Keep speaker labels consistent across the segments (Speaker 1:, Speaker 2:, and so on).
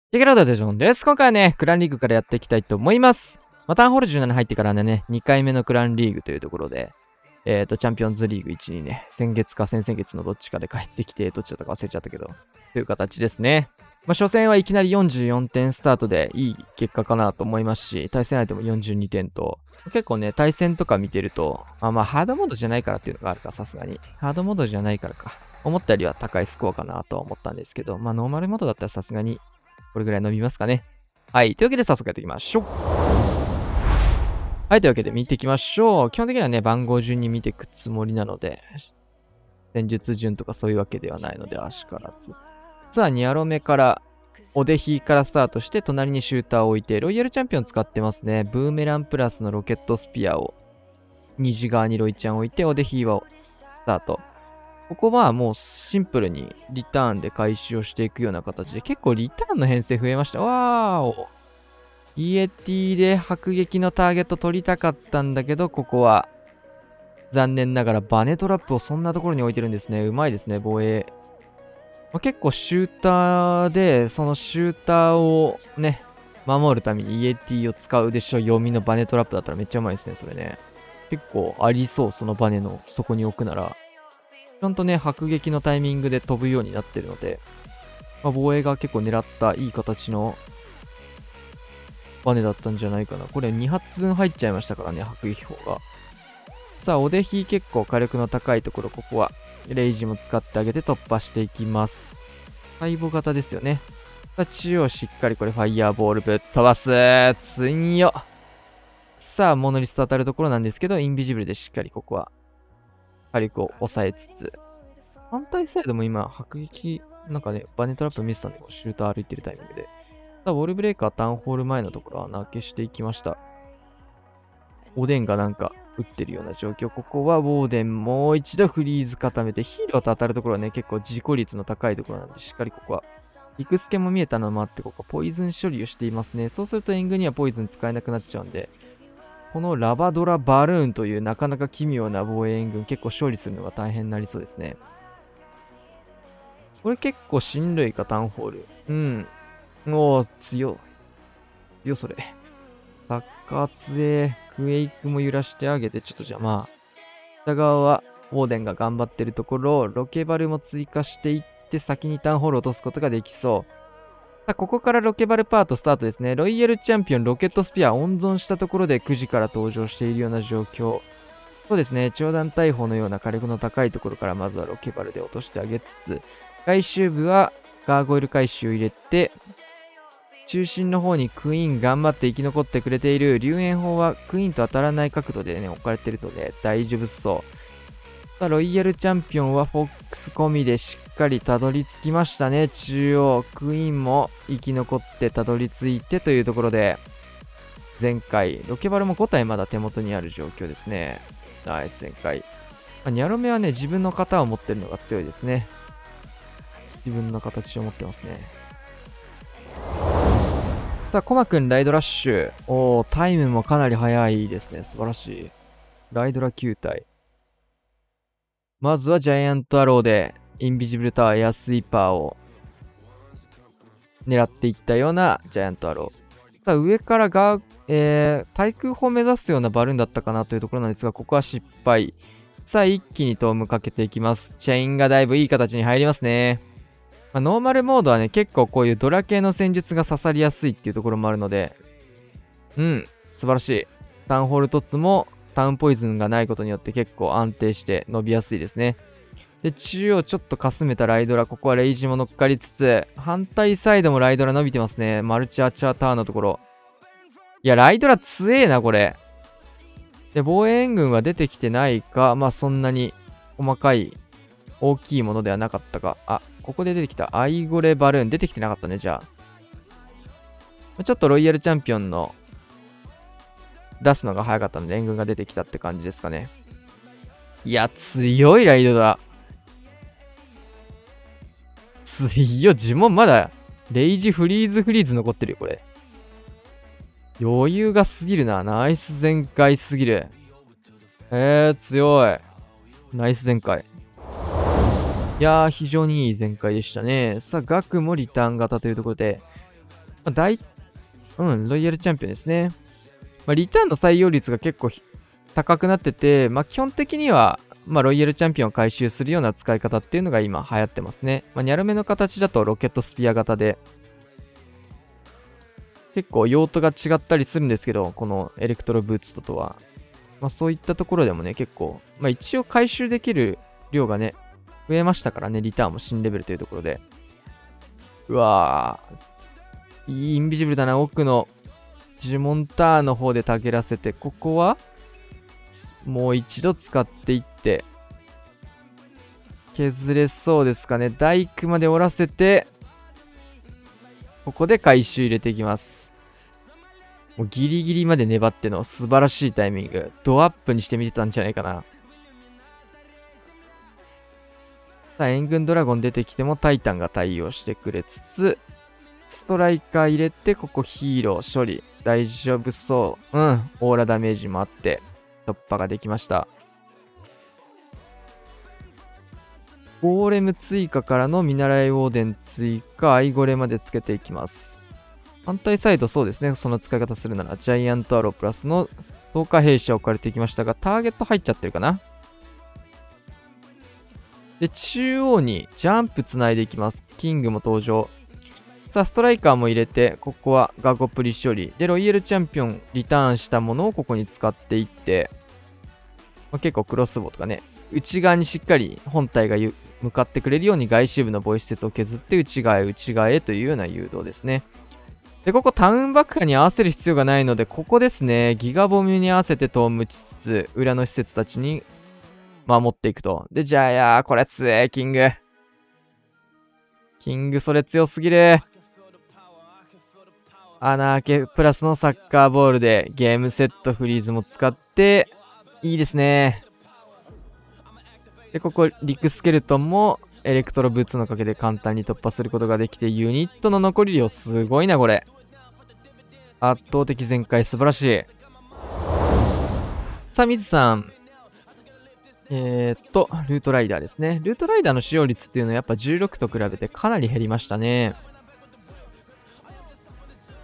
Speaker 1: テケラドでジョンです。今回はね、クランリーグからやっていきたいと思います。タウンホール17入ってからね、2回目のクランリーグというところで、チャンピオンズリーグ1にね、先月か先々月のどっちかで帰ってきて、どっちだったか忘れちゃったけど、という形ですね。初戦はいきなり44点スタートでいい結果かなと思いますし、対戦相手も42点と、結構ね、対戦とか見てると、ハードモードじゃないからっていうのがあるか、さすがに。ハードモードじゃないからか。思ったよりは高いスコアかなとは思ったんですけど、ノーマルモードだったらさすがにこれぐらい伸びますかね。はい。というわけで早速やっていきましょう。はい。というわけで見ていきましょう。基本的にはね、番号順に見ていくつもりなので、戦術順とかそういうわけではないので、足からず。さあ、ニアロメから、オデヒからスタートして、隣にシューターを置いて、ロイヤルチャンピオン使ってますね。ブーメランプラスのロケットスピアを、虹側にロイちゃん置いて、オデヒはスタート。ここはもうシンプルにリターンで回収をしていくような形で、結構リターンの編成増えました。わーお。イエティで迫撃のターゲット取りたかったんだけど、ここは残念ながらバネトラップをそんなところに置いてるんですね。うまいですね、防衛。結構シューターで、そのシューターをね、守るためにイエティを使うでしょ。読みのバネトラップだったらめっちゃうまいですね、それね。結構ありそう、そのバネの底に置くなら。ちゃんとね、迫撃のタイミングで飛ぶようになってるので、防衛が結構狙ったいい形のバネだったんじゃないかな。これ2発分入っちゃいましたからね、迫撃砲が。さあ、おでひ結構火力の高いところ、ここはレイジも使ってあげて突破していきます。細胞型ですよね。さあ、中央しっかりこれファイヤーボールぶっ飛ばす。つんよ。さあ、モノリスと当たるところなんですけど、インビジブルでしっかりここは火力を抑えつつ、反対サイドも今、迫撃、なんかね、バネトラップ見せたんで、シューター歩いてるタイミングで。さあ、ウォールブレーカータウンホール前のところはな消していきました。おでんがなんか打ってるような状況。ここはウォーデンもう一度フリーズ固めて、ヒーローと当たるところはね、結構事故率の高いところなんで、しっかりここは。リクスケも見えたのもあって、ここポイズン処理をしていますね。そうするとエングにはポイズン使えなくなっちゃうんで、このラバドラバルーンというなかなか奇妙な防衛援軍、結構勝利するのが大変になりそうですね。これ結構しんどいか、タウンホール。うん。おー、強い。強それ。サッカー強え。クエイクも揺らしてあげて、ちょっとじゃあ北側は、ウォーデンが頑張ってるところ、ロケバルも追加していって、先にタウンホールを落とすことができそう。さあ、ここからロケバルパートスタートですね。ロイヤルチャンピオン、ロケットスピア温存したところで9時から登場しているような状況。そうですね。長弾大砲のような火力の高いところからまずはロケバルで落としてあげつつ、回収部はガーゴイル回収を入れて、中心の方にクイーン頑張って生き残ってくれている。龍炎砲はクイーンと当たらない角度でね、置かれてるので大丈夫そう。さあ、ロイヤルチャンピオンはフォックス込みでしっかりたどり着きましたね。中央、クイーンも生き残ってたどり着いてというところで、前回、ロケバルも5体まだ手元にある状況ですね。ナイス前回。ニャロメはね、自分の型を持ってるのが強いですね。自分の形を持ってますね。さあ、コマくんライドラッシュ。おー、タイムもかなり速いですね。素晴らしい。ライドラ9体。まずはジャイアントアローで、インビジブルタワーエアスイーパーを狙っていったようなジャイアントアロー。さあ、上から対空砲を目指すようなバルーンだったかなというところなんですが、ここは失敗。さあ、一気にトームかけていきます。チェインがだいぶいい形に入りますね。ノーマルモードはね、結構こういうドラ系の戦術が刺さりやすいっていうところもあるので、素晴らしい。タウンホール凸もタウンポイズンがないことによって結構安定して伸びやすいですね。で、中央ちょっとかすめたライドラ、ここはレイジも乗っかりつつ、反対サイドもライドラ伸びてますね。マルチアーチャーターンのところ。いや、ライドラ強えな、これ。で、防衛援軍は出てきてないか、そんなに細かい大きいものではなかったか。あ、ここで出てきたアイゴレバルーン。出てきてなかったね、じゃあ。ちょっとロイヤルチャンピオンの出すのが早かったので、援軍が出てきたって感じですかね。いや、強いライドだ。強い。呪文まだ、レイジフリーズ残ってるよ、これ。余裕が過ぎるな。ナイス全開すぎる。強い。ナイス全開。いやー、非常にいい全開でしたね。さあ、ガクもリターン型というところで、まあ、ロイヤルチャンピオンですね。まあ、リターンの採用率が結構高くなってて、まあ、基本的には、まあ、ロイヤルチャンピオンを回収するような使い方っていうのが今流行ってますね。まあ、ニャルメの形だとロケットスピア型で、結構用途が違ったりするんですけど、このエレクトロブーツトとは。まあ、そういったところでもね、結構、まあ、一応回収できる量がね、増えましたからね、リターンも新レベルというところで。うわー、いいインビジブルだな、奥の呪文ターンの方でたけらせて、ここはもう一度使っていって、削れそうですかね。大工まで折らせて、ここで回収入れていきます。もうギリギリまで粘っての素晴らしいタイミング。ドアップにしてみてたんじゃないかな。さあ、援軍ドラゴン出てきてもタイタンが対応してくれつつ、ストライカー入れて、ここヒーロー処理。大丈夫そう。オーラダメージもあって、突破ができました。ゴーレム追加からの見習いウォーデン追加、アイゴレまでつけていきます。反対サイドそうですね。その使い方するなら、ジャイアントアロープラスの10日兵士は置かれていきましたが、ターゲット入っちゃってるかな。で、中央にジャンプつないでいきます。キングも登場。さあ、ストライカーも入れて、ここはガゴプリ処理。で、ロイヤルチャンピオンリターンしたものをここに使っていって、まあ、結構クロスボウとかね、内側にしっかり本体が向かってくれるように外周部の防衛施設を削って内側へというような誘導ですね。で、ここタウン爆破に合わせる必要がないので、ここですね、ギガボムに合わせてトームしつつ、裏の施設たちに守っていくと。で、じゃあ、これ強え、キング。キング、それ強すぎる。穴開けプラスのサッカーボールでゲームセットフリーズも使って、いいですね。で、ここ、リクスケルトンもエレクトロブーツのおかげで簡単に突破することができて、ユニットの残り量すごいな、これ。圧倒的全開、素晴らしい。さあ、水さん。ルートライダーですね。ルートライダーの使用率っていうのはやっぱ16と比べてかなり減りましたね。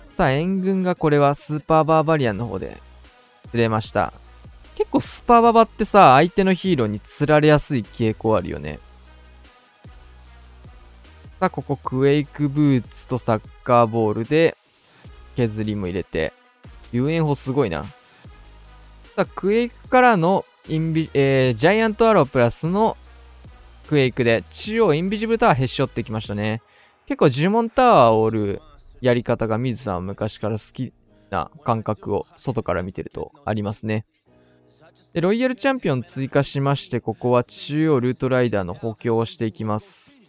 Speaker 1: さあ、援軍がこれはスーパーバーバリアンの方で釣れました。結構スパババってさ、相手のヒーローに釣られやすい傾向あるよね。さあ、ここクエイクブーツとサッカーボールで削りも入れて、遊園砲すごいな。さあ、クエイクからのジャイアントアロープラスのクエイクで中央インビジブルタワーへっし折ってきましたね。結構呪文タワーを折るやり方が水さんは昔から好きな感覚を外から見てるとありますね。で、ロイヤルチャンピオン追加しまして、ここは中央ルートライダーの補強をしていきます。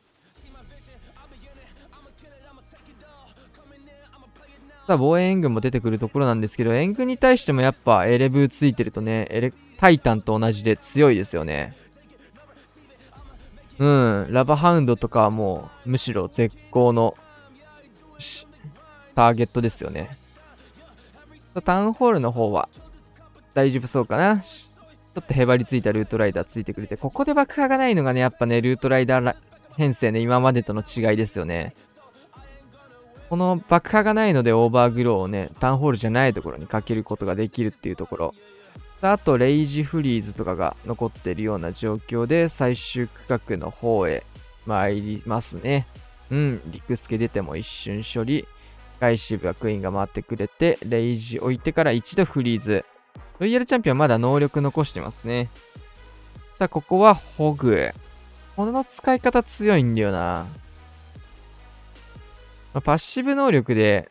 Speaker 1: さあ、防衛援軍も出てくるところなんですけど、援軍に対してもやっぱエレブーついてるとね、タイタンと同じで強いですよね。ラバハウンドとかはもう、むしろ絶好のターゲットですよね。タウンホールの方は大丈夫そうかな。ちょっとへばりついたルートライダーついてくれて、ここで爆破がないのがね、やっぱね、ルートライダー編成ね、今までとの違いですよね。この爆破がないのでオーバーグローをね、タウンホールじゃないところにかけることができるっていうところ。あと、レイジフリーズとかが残っているような状況で、最終区画の方へ参りますね。リクスケ出ても一瞬処理。外周部はクイーンが回ってくれて、レイジ置いてから一度フリーズ。ロイヤルチャンピオンまだ能力残してますね。さあ、ここはホグ。この使い方強いんだよな。パッシブ能力で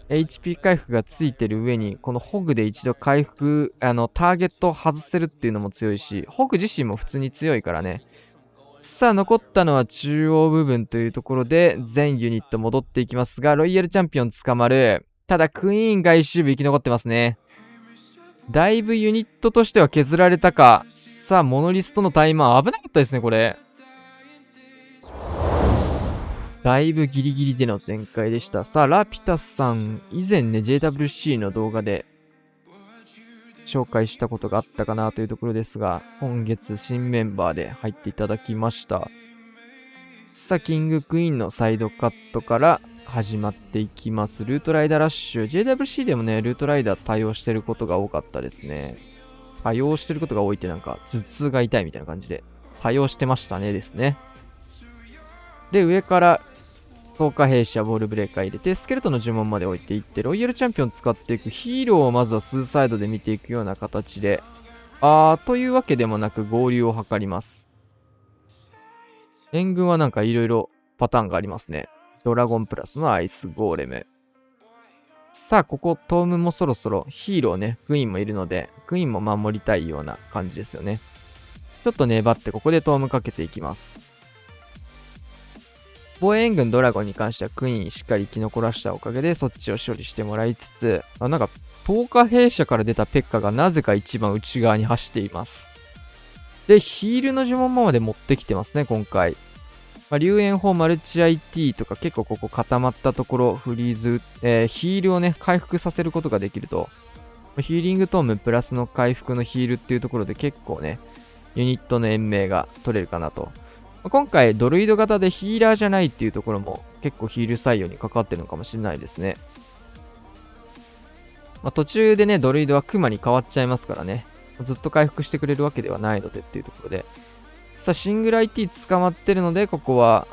Speaker 1: HP 回復がついてる上に、このホグで一度回復、ターゲットを外せるっていうのも強いし、ホグ自身も普通に強いからね。さあ、残ったのは中央部分というところで、全ユニット戻っていきますが、ロイヤルチャンピオン捕まる。ただ、クイーン外周部生き残ってますね。だいぶユニットとしては削られたか。さあ、モノリストのタイマー危なかったですね、これ。だいぶギリギリでの全開でした。さあ、ラピュタスさん、以前ね、JWC の動画で紹介したことがあったかなというところですが、今月新メンバーで入っていただきました。さあ、キングクイーンのサイドカットから始まっていきます。ルートライダーラッシュ。JWC でもね、ルートライダー対応してることが多かったですね。対応してることが多いってなんか、頭痛が痛いみたいな感じで、対応してましたねですね。で、上から、透過兵士やボールブレーカー入れて、スケルトンの呪文まで置いていって、ロイヤルチャンピオン使っていくヒーローをまずはスーサイドで見ていくような形で、というわけでもなく合流を図ります。援軍はなんかいろいろパターンがありますね。ドラゴンプラスのアイスゴーレム。さあ、ここ、トームもそろそろヒーローね、クイーンもいるので、クイーンも守りたいような感じですよね。ちょっと粘って、ここでトームかけていきます。防衛援軍ドラゴンに関してはクイーンしっかり生き残らしたおかげで、そっちを処理してもらいつつ、なんか、透過兵舎から出たペッカがなぜか一番内側に走っています。で、ヒールの呪文まで持ってきてますね、今回。龍炎砲マルチ IT とか結構ここ固まったところ、フリーズ、ヒールをね、回復させることができると。ヒーリングトームプラスの回復のヒールっていうところで結構ね、ユニットの延命が取れるかなと。今回ドルイド型でヒーラーじゃないっていうところも結構ヒール採用に関わってるのかもしれないですね。途中でね、ドルイドはクマに変わっちゃいますからね。ずっと回復してくれるわけではないのでっていうところで。さあ、シングル IT 捕まってるので、ここは、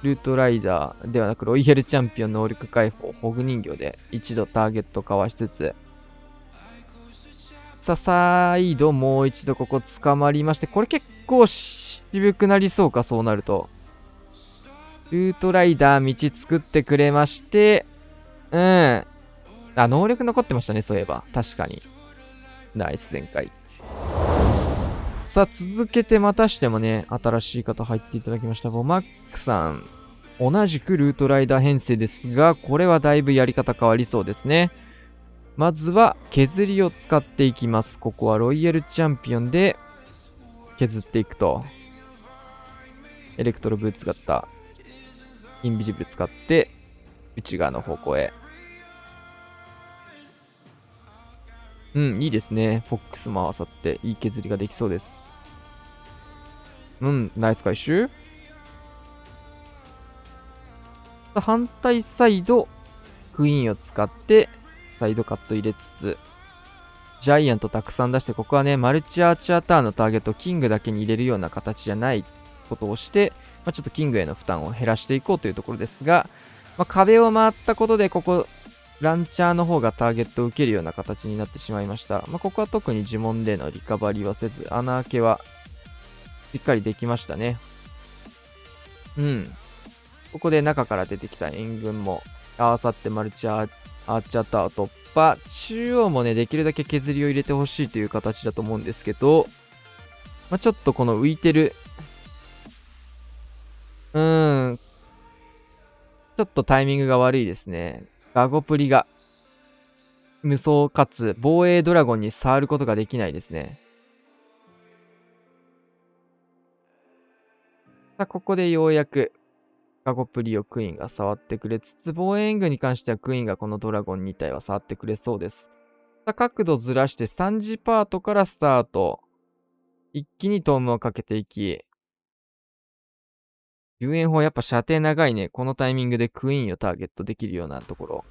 Speaker 1: ルートライダーではなく、ロイヤルチャンピオン能力解放、ホグ人形で一度ターゲットかわしつつ、さあ、再度もう一度ここ捕まりまして、これ結構渋くなりそうか、そうなると。ルートライダー道作ってくれまして、能力残ってましたね、そういえば。確かに。ナイス全開。さあ、続けてまたしてもね、新しい方入っていただきました。ボマックさん。同じくルートライダー編成ですが、これはだいぶやり方変わりそうですね。まずは、削りを使っていきます。ここはロイヤルチャンピオンで、削っていくと。エレクトロブーツ型、インビジブル使って、内側の方向へ。いいですね。フォックスも合わさって、いい削りができそうです。ナイス回収。反対サイド、クイーンを使って、サイドカット入れつつ、ジャイアントたくさん出して、ここはね、マルチアーチャーターンのターゲットをキングだけに入れるような形じゃないことをして、ちょっとキングへの負担を減らしていこうというところですが、壁を回ったことで、ここ、ランチャーの方がターゲットを受けるような形になってしまいました。ここは特に呪文でのリカバリーはせず、穴開けはしっかりできましたね。ここで中から出てきた援軍も合わさってマルチアーチャーターを突破。中央もね、できるだけ削りを入れてほしいという形だと思うんですけど、ちょっとこの浮いてる、ちょっとタイミングが悪いですね。ガゴプリが無双かつ防衛ドラゴンに触ることができないですね。さあ、ここでようやくガゴプリをクイーンが触ってくれつつ、防衛援軍に関してはクイーンがこのドラゴン2体は触ってくれそうです。さあ、角度ずらして3次パートからスタート。一気にトームをかけていき、遊園砲やっぱ射程長いね。このタイミングでクイーンをターゲットできるようなところ。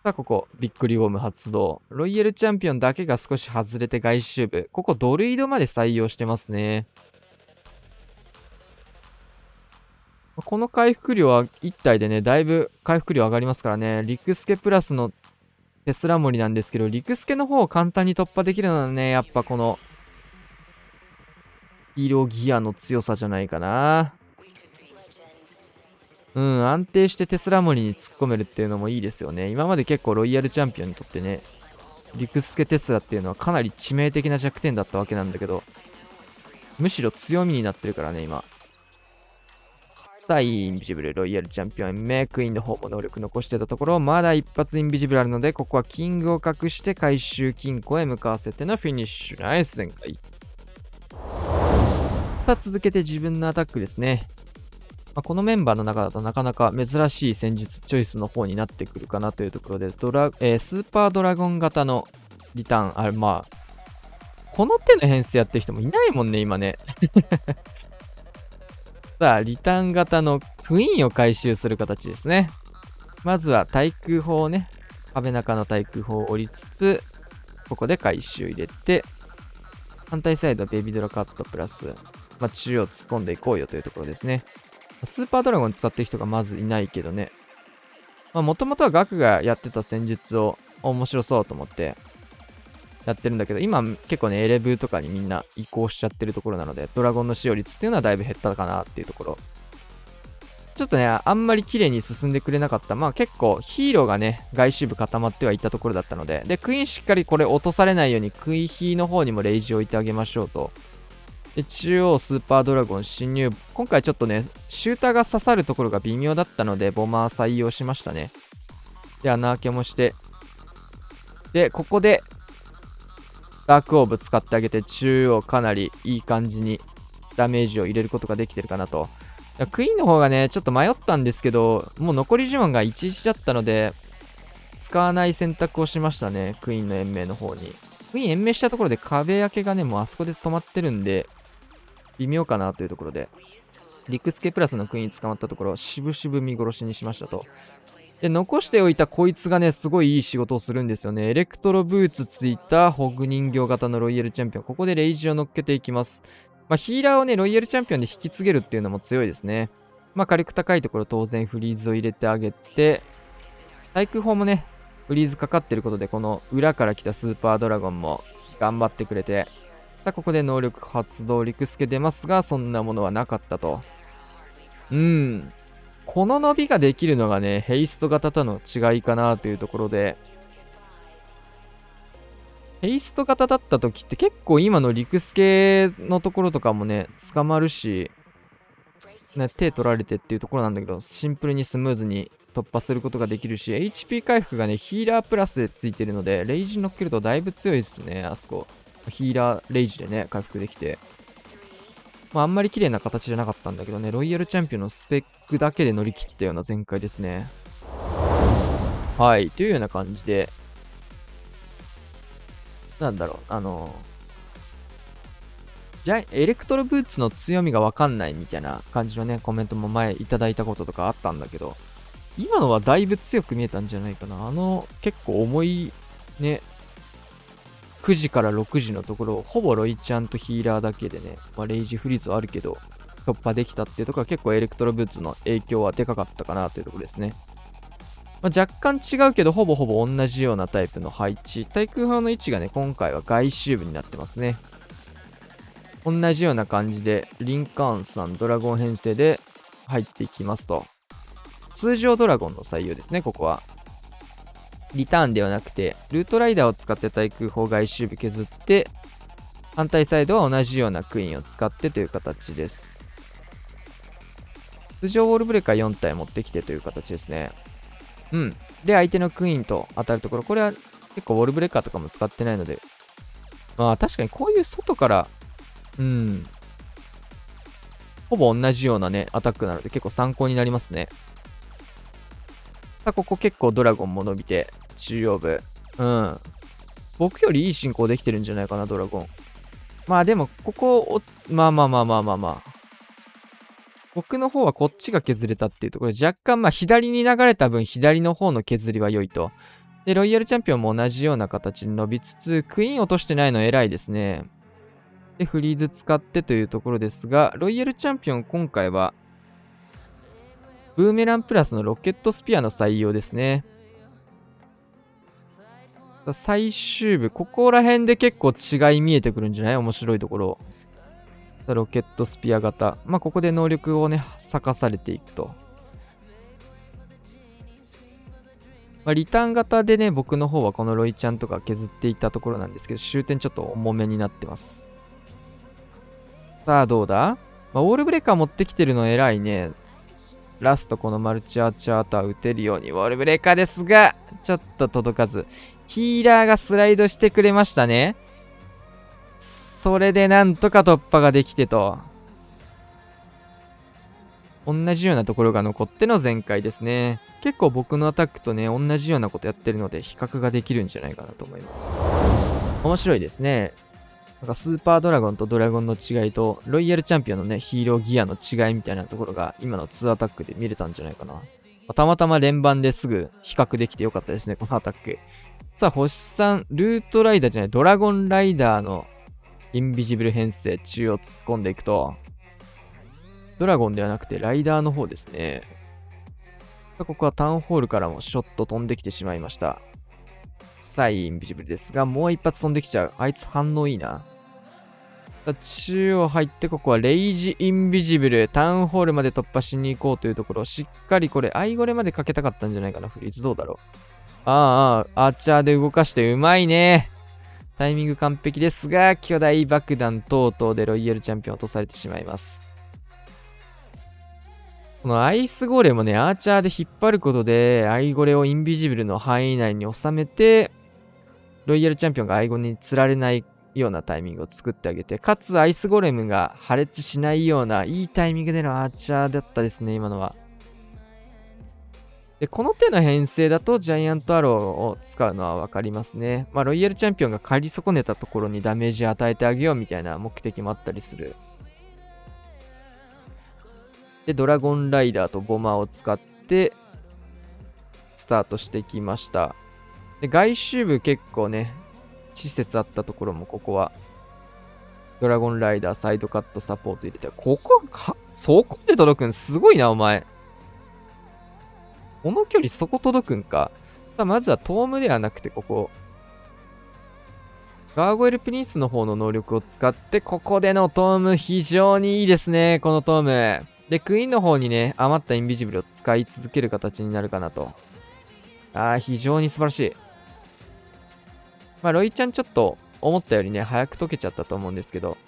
Speaker 1: さあ、ここ、ビックリウォーム発動。ロイヤルチャンピオンだけが少し外れて外周部。ここ、ドルイドまで採用してますね。この回復量は1体でね、だいぶ回復量上がりますからね。リクスケプラスのテスラ森なんですけど、リクスケの方を簡単に突破できるのはね、やっぱこの、ヒーローギアの強さじゃないかな。安定してテスラ森に突っ込めるっていうのもいいですよね。今まで結構ロイヤルチャンピオンにとってね、リクスケテスラっていうのはかなり致命的な弱点だったわけなんだけど、むしろ強みになってるからね、今。対インビジブル、ロイヤルチャンピオン目、クイーンの方も能力残してたところ、まだ一発インビジブルあるので、ここはキングを隠して回収金庫へ向かわせてのフィニッシュ。ナイス全開。さあ、続けて自分のアタックですね。このメンバーの中だとなかなか珍しい戦術チョイスの方になってくるかなというところで、スーパードラゴン型のリターン、この手の編成やってる人もいないもんね、今ね。さあ、リターン型のクイーンを回収する形ですね。まずは対空砲をね、壁中の対空砲を折りつつ、ここで回収入れて、反対サイドベビードラカットプラス、中央突っ込んでいこうよというところですね。スーパードラゴン使ってる人がまずいないけどね。もともとはガクがやってた戦術を面白そうと思ってやってるんだけど、今結構ね、エレブとかにみんな移行しちゃってるところなので、ドラゴンの使用率っていうのはだいぶ減ったかなっていうところ。ちょっとね、あんまり綺麗に進んでくれなかった。結構ヒーローがね、外周部固まってはいったところだったので、で、クイーンしっかりこれ落とされないようにクイヒーの方にもレイジを置いてあげましょうと。で、中央スーパードラゴン侵入。今回ちょっとね、シューターが刺さるところが微妙だったので、ボマー採用しましたね。で、穴開けもして。で、ここで、ダークオーブ使ってあげて、中央かなりいい感じにダメージを入れることができてるかなと。クイーンの方がね、ちょっと迷ったんですけど、もう残り呪文が11だったので、使わない選択をしましたね。クイーンの延命の方に。クイーン延命したところで壁開けがね、もうあそこで止まってるんで、微妙かなというところで、リクスケプラスのクイーン捕まったところ、渋々見殺しにしましたと。で、残しておいたこいつがね、すごいいい仕事をするんですよね。エレクトロブーツついたホグ人形型のロイヤルチャンピオン。ここでレイジを乗っけていきます。ヒーラーをね、ロイヤルチャンピオンで引き継げるっていうのも強いですね。火力高いところ当然フリーズを入れてあげて、対空砲もね、フリーズかかってることで、この裏から来たスーパードラゴンも頑張ってくれて、ここで能力発動、リクスケ出ますが、そんなものはなかったと。この伸びができるのがね、ヘイスト型との違いかなというところで、ヘイスト型だった時って結構今のリクスケのところとかもね、捕まるし、ね、手取られてっていうところなんだけど、シンプルにスムーズに突破することができるし、HP 回復がね、ヒーラープラスでついてるので、レイジ乗っけるとだいぶ強いですね、あそこ。ヒーラー、レイジでね、回復できて。あんまり綺麗な形じゃなかったんだけどね、ロイヤルチャンピオンのスペックだけで乗り切ったような全開ですね。はい、というような感じで、なんだろう、エレクトロブーツの強みがわかんないみたいな感じのね、コメントも前いただいたこととかあったんだけど、今のはだいぶ強く見えたんじゃないかな。結構重い、ね、9時から6時のところをほぼロイちゃんとヒーラーだけでね、レイジフリーズはあるけど突破できたっていうところは結構エレクトロブーツの影響はでかかったかなというところですね。若干違うけどほぼほぼ同じようなタイプの配置。対空砲の位置がね、今回は外周部になってますね。同じような感じでリンカーンさんドラゴン編成で入っていきますと。通常ドラゴンの採用ですね、ここは。リターンではなくて、ルートライダーを使って対空砲外周部削って、反対サイドは同じようなクイーンを使ってという形です。通常ウォールブレーカー4体持ってきてという形ですね。で、相手のクイーンと当たるところ、これは結構ウォールブレーカーとかも使ってないので、確かにこういう外から、ほぼ同じようなね、アタックなので結構参考になりますね。ここ結構ドラゴンも伸びて、中央部。僕よりいい進行できてるんじゃないかな、ドラゴン。でも、ここ、僕の方はこっちが削れたっていうところで、若干左に流れた分、左の方の削りは良いと。で、ロイヤルチャンピオンも同じような形に伸びつつ、クイーン落としてないの偉いですね。で、フリーズ使ってというところですが、ロイヤルチャンピオン今回は、ブーメランプラスのロケットスピアの採用ですね。最終部、ここら辺で結構違い見えてくるんじゃない？面白いところ。ロケットスピア型。ここで能力をね、咲かされていくと。リターン型でね、僕の方はこのロイちゃんとか削っていたところなんですけど、終点ちょっと重めになってます。さあ、どうだ？ウォールブレーカー持ってきてるの偉いね。ラストこのマルチアーチャーター打てるようにウォールブレーカーですが、ちょっと届かず。ヒーラーがスライドしてくれましたね。それでなんとか突破ができてと。同じようなところが残っての全開ですね。結構僕のアタックとね、同じようなことやってるので比較ができるんじゃないかなと思います。面白いですね。なんかスーパードラゴンとドラゴンの違いと、ロイヤルチャンピオンのね、ヒーローギアの違いみたいなところが、今の2アタックで見れたんじゃないかな。たまたま連番ですぐ比較できてよかったですね、このアタック。さあ、星3、ルートライダーじゃない、ドラゴンライダーのインビジブル編成、中央突っ込んでいくと、ドラゴンではなくてライダーの方ですね。さあ、ここはタウンホールからもショット飛んできてしまいました。さあ、インビジブルですが、もう一発飛んできちゃう。あいつ反応いいな。中央入って、ここはレイジインビジブル。タウンホールまで突破しに行こうというところ。しっかりこれ、アイゴレまでかけたかったんじゃないかな。フリーズどうだろう。アーチャーで動かしてうまいね。タイミング完璧ですが、巨大爆弾等々でロイヤルチャンピオン落とされてしまいます。このアイスゴーレもね、アーチャーで引っ張ることで、アイゴレをインビジブルの範囲内に収めて、ロイヤルチャンピオンがアイゴレに釣られないようなタイミングを作ってあげて、かつアイスゴレムが破裂しないようないいタイミングでのアーチャーだったですね、今のは。で、この手の編成だとジャイアントアローを使うのはわかりますね。まあ、ロイヤルチャンピオンが借り損ねたところにダメージ与えてあげようみたいな目的もあったりする。で、ドラゴンライダーとボマーを使って、スタートしてきました。で、外周部結構ね、施設あったところもここは、ドラゴンライダーサイドカットサポート入れて、ここか、そこで届くんすごいな、お前。この距離そこ届くんか。まずはトームではなくて、ここ。ガーゴイルプリンスの方の能力を使って、ここでのトーム非常にいいですね、このトーム。で、クイーンの方にね、余ったインビジブルを使い続ける形になるかなと。非常に素晴らしい。まあ、ロイちゃんちょっと思ったよりね、早く溶けちゃったと思うんですけど、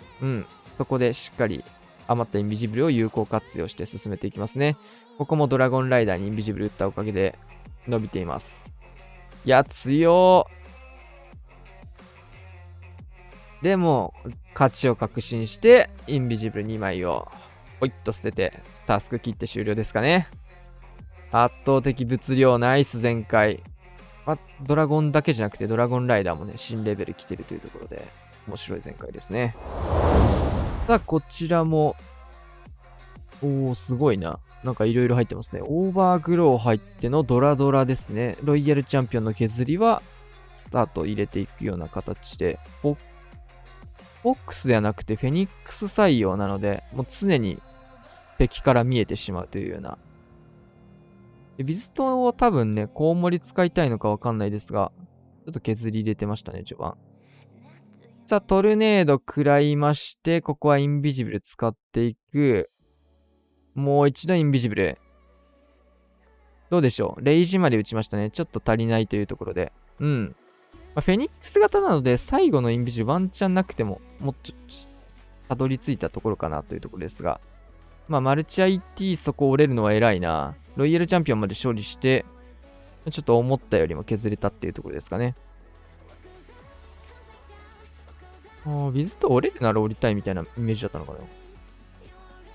Speaker 1: そこでしっかり余ったインビジブルを有効活用して進めていきますね。ここもドラゴンライダーにインビジブル打ったおかげで伸びています。いや、強ー。でも、勝ちを確信して、インビジブル2枚をポイッと捨てて、タスク切って終了ですかね。圧倒的物量、ナイス全開。ドラゴンだけじゃなくて、ドラゴンライダーもね、新レベル来てるというところで、面白い全開ですね。さあ、こちらも、すごいな。なんかいろいろ入ってますね。オーバーグロー入ってのドラドラですね。ロイヤルチャンピオンの削りは、スタート入れていくような形で、フォックスではなくてフェニックス採用なので、もう常に敵から見えてしまうというような。ビズトを多分ね、コウモリ使いたいのかわかんないですが、ちょっと削り入れてましたね、序盤。さあ、トルネード食らいまして、ここはインビジブル使っていく。もう一度インビジブル。どうでしょう。レイジまで打ちましたね。ちょっと足りないというところで。フェニックス型なので、最後のインビジブルワンチャンなくても、もっとたどり着いたところかなというところですが。マルチ IT そこ折れるのは偉いな。ロイヤルチャンピオンまで勝利して、ちょっと思ったよりも削れたっていうところですかね。ビズと折れるなら折りたいみたいなイメージだったのかな。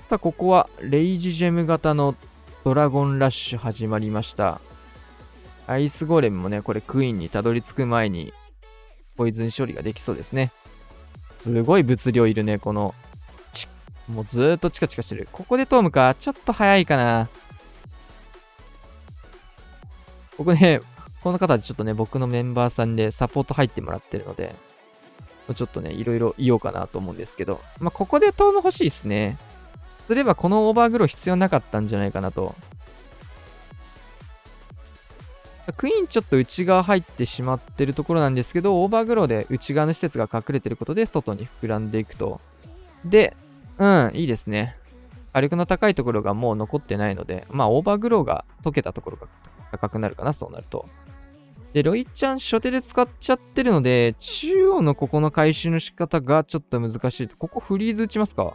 Speaker 1: さあ、ここはレイジジェム型のドラゴンラッシュ始まりました。アイスゴーレムもね、これクイーンにたどり着く前にポイズン処理ができそうですね。すごい物量いるね、この。もうずーっとチカチカしてる。ここでトームか。ちょっと早いかな。僕ね、この方でちょっとね、僕のメンバーさんでサポート入ってもらってるので、ちょっとね、いろいろ言おうかなと思うんですけど、ここでトーム欲しいですね。すればこのオーバーグロー必要なかったんじゃないかなと。クイーンちょっと内側入ってしまってるところなんですけど、オーバーグローで内側の施設が隠れてることで外に膨らんでいくと。で、いいですね。火力の高いところがもう残ってないので、オーバーグローが溶けたところが高くなるかな、そうなると。で、ロイちゃん初手で使っちゃってるので、中央のここの回収の仕方がちょっと難しいと。ここフリーズ打ちますか？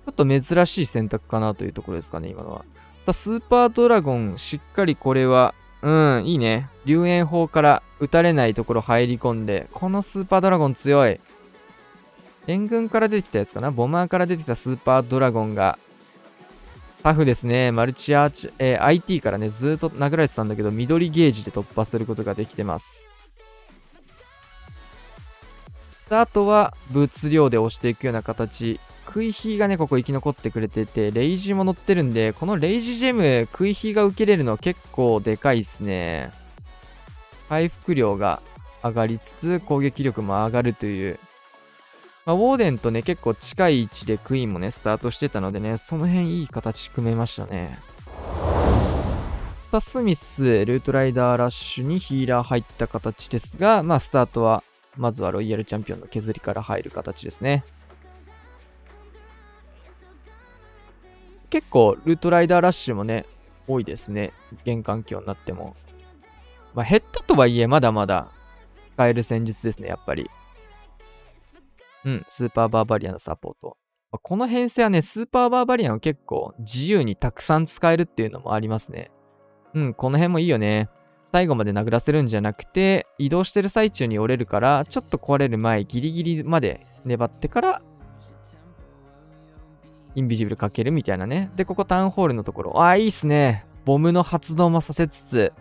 Speaker 1: ちょっと珍しい選択かなというところですかね、今のは。スーパードラゴン、しっかりこれは、いいね。龍炎砲から撃たれないところ入り込んで、このスーパードラゴン強い。援軍から出てきたやつかな、ボマーから出てきたスーパードラゴンが、タフですね。マルチアーチ、IT からね、ずーっと殴られてたんだけど、緑ゲージで突破することができてます。あとは、物量で押していくような形。クイヒーがね、ここ生き残ってくれてて、レイジも乗ってるんで、このレイジジェム、クイヒーが受けれるの結構でかいっすね。回復量が上がりつつ、攻撃力も上がるという。ウォーデンとね、結構近い位置でクイーンもね、スタートしてたのでね、その辺いい形組めましたね。スミス、ルートライダーラッシュにヒーラー入った形ですが、スタートは、まずはロイヤルチャンピオンの削りから入る形ですね。結構、ルートライダーラッシュもね、多いですね。現環境になっても。減ったとはいえ、まだまだ使える戦術ですね、やっぱり。スーパーバーバリアンのサポート。この編成はね、スーパーバーバリアンを結構自由にたくさん使えるっていうのもありますね。この辺もいいよね。最後まで殴らせるんじゃなくて、移動してる最中に折れるから、ちょっと壊れる前、ギリギリまで粘ってから、インビジブルかけるみたいなね。で、ここタウンホールのところ。いいっすね。ボムの発動もさせつつ、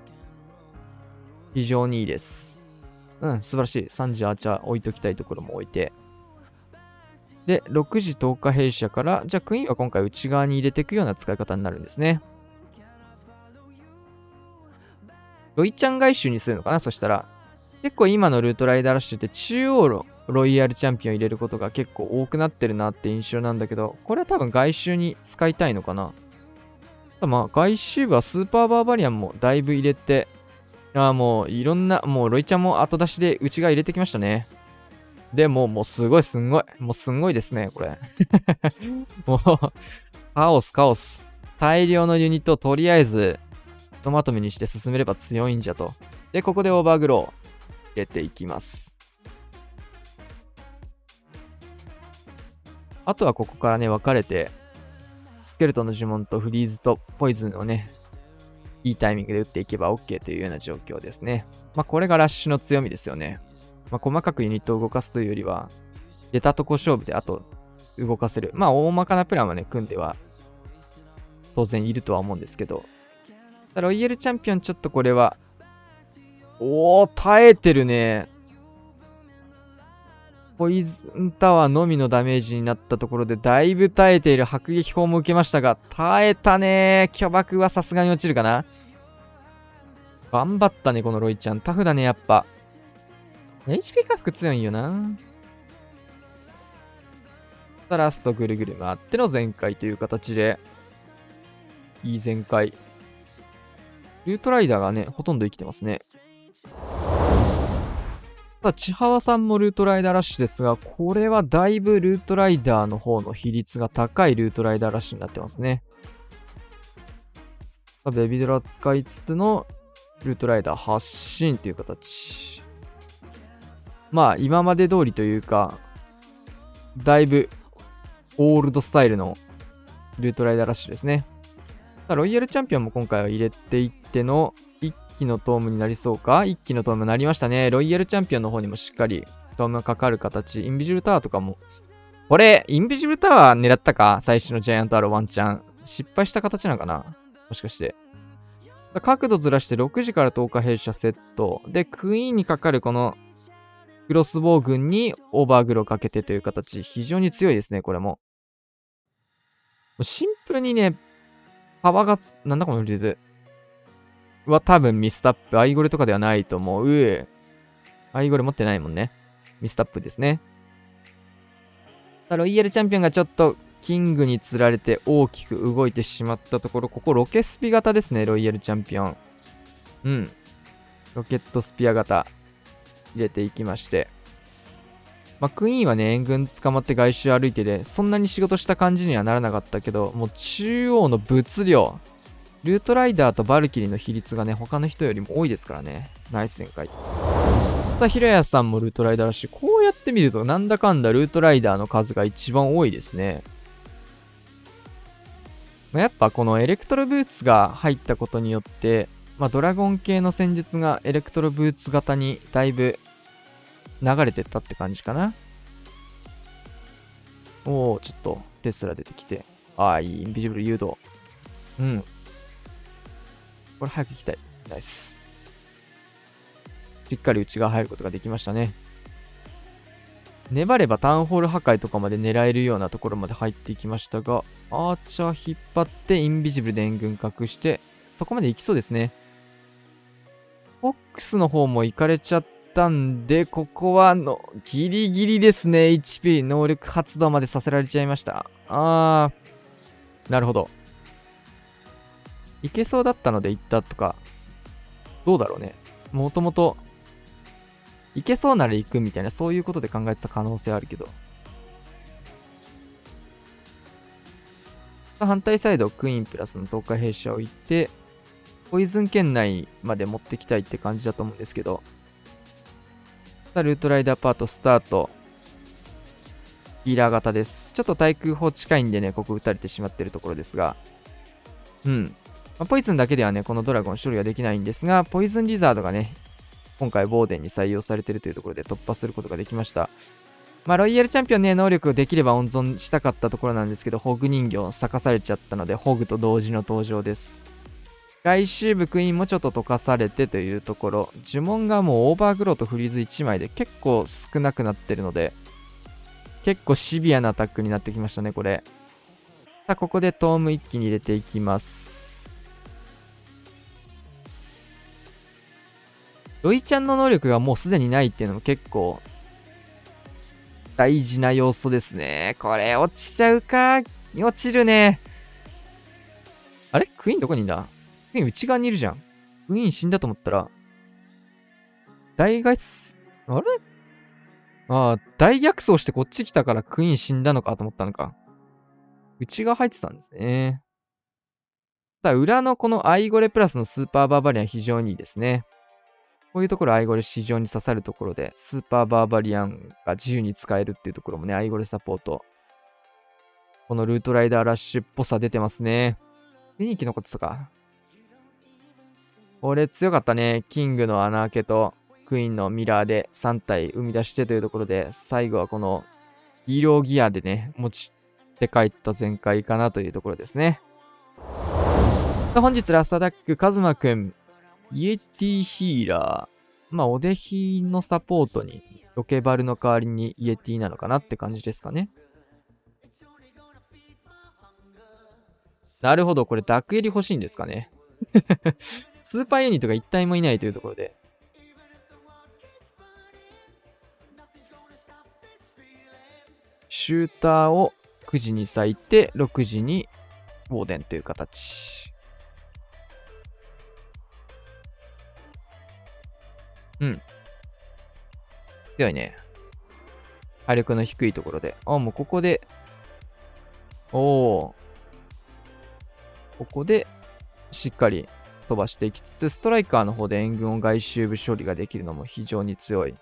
Speaker 1: 非常にいいです。素晴らしい。3時アーチャー置いときたいところも置いて。で、6時10日弊社から、じゃあクイーンは今回内側に入れていくような使い方になるんですね。ロイちゃん外周にするのかなそしたら。結構今のルートライダーラッシュって中央ロイヤルチャンピオン入れることが結構多くなってるなって印象なんだけど、これは多分外周に使いたいのかな。外周部はスーパーバーバリアンもだいぶ入れて、もういろんな、もうロイちゃんも後出しで内側入れてきましたね。でもうすごいすんごい。もうすんごいですね、これ。もう、カオス。大量のユニットをとりあえず、ひとまとめにして進めれば強いんじゃと。で、ここでオーバーグロー入れていきます。あとはここからね、分かれて、スケルトンの呪文とフリーズとポイズンをね、いいタイミングで打っていけば OK というような状況ですね。これがラッシュの強みですよね。細かくユニットを動かすというよりは、出たとこ勝負であと動かせる。大まかなプランはね、組んでは当然いるとは思うんですけど、ロイヤルチャンピオンちょっとこれは、耐えてるね。ポイズンタワーのみのダメージになったところで、だいぶ耐えている迫撃砲も受けましたが、耐えたね。巨爆はさすがに落ちるかな。頑張ったね、このロイちゃん。タフだね、やっぱ。HP 回復強いんよな。ラストぐるぐる回っての全開という形で、いい全開。ルートライダーがね、ほとんど生きてますね。千葉さんもルートライダーラッシュですが、これはだいぶルートライダーの方の比率が高いルートライダーラッシュになってますね。ベビドラ使いつつのルートライダー発進という形。今まで通りというか、だいぶオールドスタイルのルートライダーラッシュですね。ロイヤルチャンピオンも今回は入れていっての1機のトームになりそうか ?1 機のトームになりましたね。ロイヤルチャンピオンの方にもしっかりトームがかかる形。インビジブルタワーとかも。これ、インビジブルタワー狙ったか最初のジャイアントアローワンチャン。失敗した形なのかなもしかして。角度ずらして6時から10日弊社セット。で、クイーンにかかるこのクロスボウ軍にオーバーグローかけてという形。非常に強いですね、これも。シンプルにね、幅がなんだこのフリーズは多分ミスタップ。アイゴレとかではないと思う。アイゴレ持ってないもんね。ミスタップですね。ロイヤルチャンピオンがちょっとキングに釣られて大きく動いてしまったところ、ここロケスピ型ですね、ロイヤルチャンピオン。ロケットスピア型入れていきまして。クイーンはね、援軍捕まって外周歩いてで、そんなに仕事した感じにはならなかったけど、もう中央の物量、ルートライダーとバルキリーの比率がね、他の人よりも多いですからね。ナイス展開。ひろやさんもルートライダーらしい。こうやって見ると、なんだかんだルートライダーの数が一番多いですね。やっぱこのエレクトロブーツが入ったことによって、ドラゴン系の戦術がエレクトロブーツ型にだいぶ流れてったって感じかな。ちょっとテスラ出てきて。いい、インビジブル誘導。うん。これ早く行きたい。ナイス。しっかり内側入ることができましたね。粘ればタウンホール破壊とかまで狙えるようなところまで入っていきましたが、アーチャー引っ張ってインビジブルで援軍隠して、そこまで行きそうですね。フォックスの方も行かれちゃったんで、ここはギリギリですね。HP 能力発動までさせられちゃいました。なるほど。いけそうだったので行ったとか、どうだろうね。もともと、いけそうなら行くみたいな、そういうことで考えてた可能性あるけど。反対サイド、クイーンプラスの東海弊社を置いて、ポイズン圏内まで持ってきたいって感じだと思うんですけど、ルートライダーパートスタート。ヒーラー型です。ちょっと対空砲近いんでね、ここ撃たれてしまってるところですが、ポイズンだけではね、このドラゴン処理ができないんですが、ポイズンリザードがね、今回、ボーデンに採用されているというところで突破することができました。ロイヤルチャンピオンね、能力できれば温存したかったところなんですけど、ホグ人形を咲かされちゃったので、ホグと同時の登場です。外周部クイーンもちょっと溶かされてというところ、呪文がもうオーバーグローとフリーズ1枚で結構少なくなってるので、結構シビアなアタックになってきましたね、これ。さあ、ここでトーム一気に入れていきます。ロイちゃんの能力がもうすでにないっていうのも結構大事な要素ですね。これ落ちちゃうか。落ちるね。あれクイーンどこにいんだ？クイーン内側にいるじゃん。クイーン死んだと思ったら、大外出、あれ大逆走してこっち来たからクイーン死んだのかと思ったのか。内側入ってたんですね。ただ、裏のこのアイゴレプラスのスーパーバーバリアン非常にいいですね。こういうところアイゴレ市場に刺さるところで、スーパーバーバリアンが自由に使えるっていうところもね、アイゴレサポート。このルートライダーラッシュっぽさ出てますね。雰囲気残ってたか。これ強かったね。キングの穴開けとクイーンのミラーで3体生み出してというところで、最後はこのヒーローギアでね、持ちて帰った全開かなというところですね。本日ラストアタック、カズマくん。イエティヒーラー。おでひのサポートに、ロケバルの代わりにイエティなのかなって感じですかね。なるほど、これダークエリ欲しいんですかね。スーパーユニットが一体もいないというところで。シューターを9時に咲いて、6時にウォーデンという形。強いね。火力の低いところで。もうここで、ここで、しっかり飛ばしていきつつ、ストライカーの方で援軍を外周部処理ができるのも非常に強い。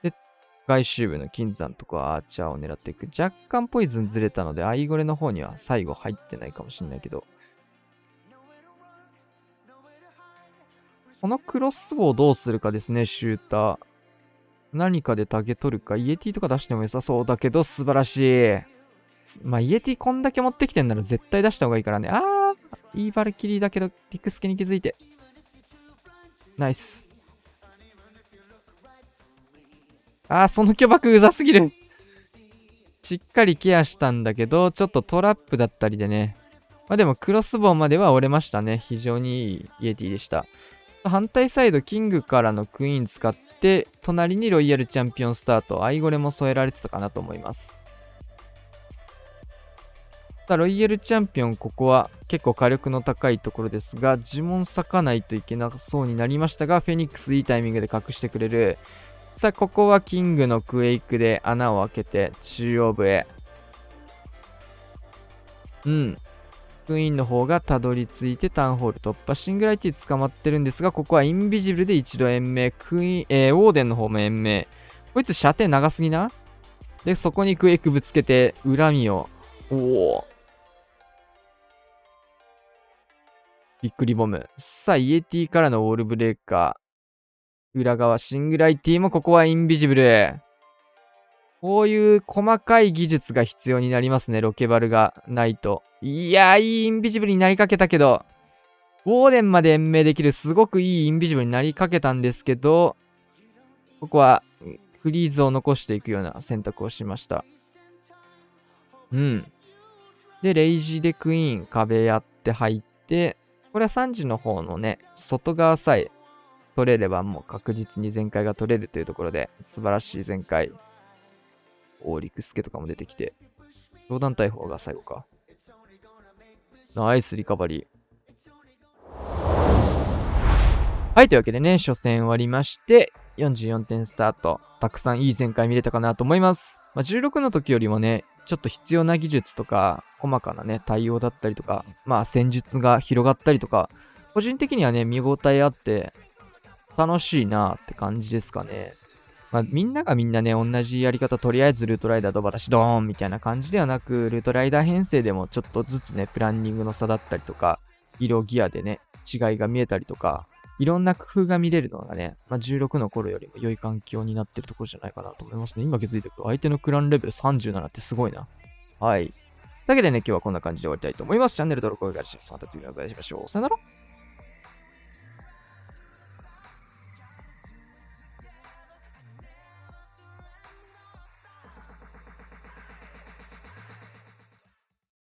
Speaker 1: で、外周部の金山とかアーチャーを狙っていく。若干ポイズンずれたので、アイゴレの方には最後入ってないかもしれないけど。このクロスボウどうするかですね、シューター。何かでタゲ取るか、イエティとか出しても良さそうだけど、素晴らしい。イエティこんだけ持ってきてんなら絶対出した方がいいからね。いいバルキリーだけど、ピクスケに気づいて。ナイス。その巨爆うざすぎる。しっかりケアしたんだけど、ちょっとトラップだったりでね。でもクロスボウまでは折れましたね。非常にいいイエティでした。反対サイド、キングからのクイーン使って、隣にロイヤルチャンピオンスタート、アイゴレも添えられてたかなと思います。ロイヤルチャンピオン、ここは結構火力の高いところですが、呪文咲かないといけなそうになりましたが、フェニックスいいタイミングで隠してくれる。さあ、ここはキングのクエイクで穴を開けて、中央部へ。クイーンの方がたどり着いてタウンホール突破。シングライティ捕まってるんですが、ここはインビジブルで一度延命。ウォーデンの方も延命。こいつ射程長すぎな。で、そこにクエイクぶつけて、恨みを。びっくりボム。さあ、イエティからのウォールブレーカー。裏側、シングライティもここはインビジブル。こういう細かい技術が必要になりますね、ロケバルがないと。いやー、いいインビジブルになりかけたけど、ウォーデンまで延命できるすごくいいインビジブルになりかけたんですけど、ここはフリーズを残していくような選択をしました。うん。で、レイジーでクイーン壁やって入って、これは3時の方のね、外側さえ取れればもう確実に全開が取れるというところで、素晴らしい全開。オーリクスケとかも出てきて、冗談大砲が最後か。ナイスリカバリー。はい、というわけでね、初戦終わりまして、44点スタート。たくさんいい全開見れたかなと思います。16の時よりもね、ちょっと必要な技術とか、細かなね、対応だったりとか、戦術が広がったりとか、個人的にはね、見応えあって、楽しいなって感じですかね。みんながみんなね、同じやり方、とりあえずルートライダードバラシドーンみたいな感じではなく、ルートライダー編成でもちょっとずつね、プランニングの差だったりとか、色ギアでね、違いが見えたりとか、いろんな工夫が見れるのがね、16の頃よりも良い環境になってるところじゃないかなと思いますね。今気づいてると、相手のクランレベル37ってすごいな。はい。というわけでね、今日はこんな感じで終わりたいと思います。チャンネル登録お願いします。また次の動画でお会いしましょう。さよなら。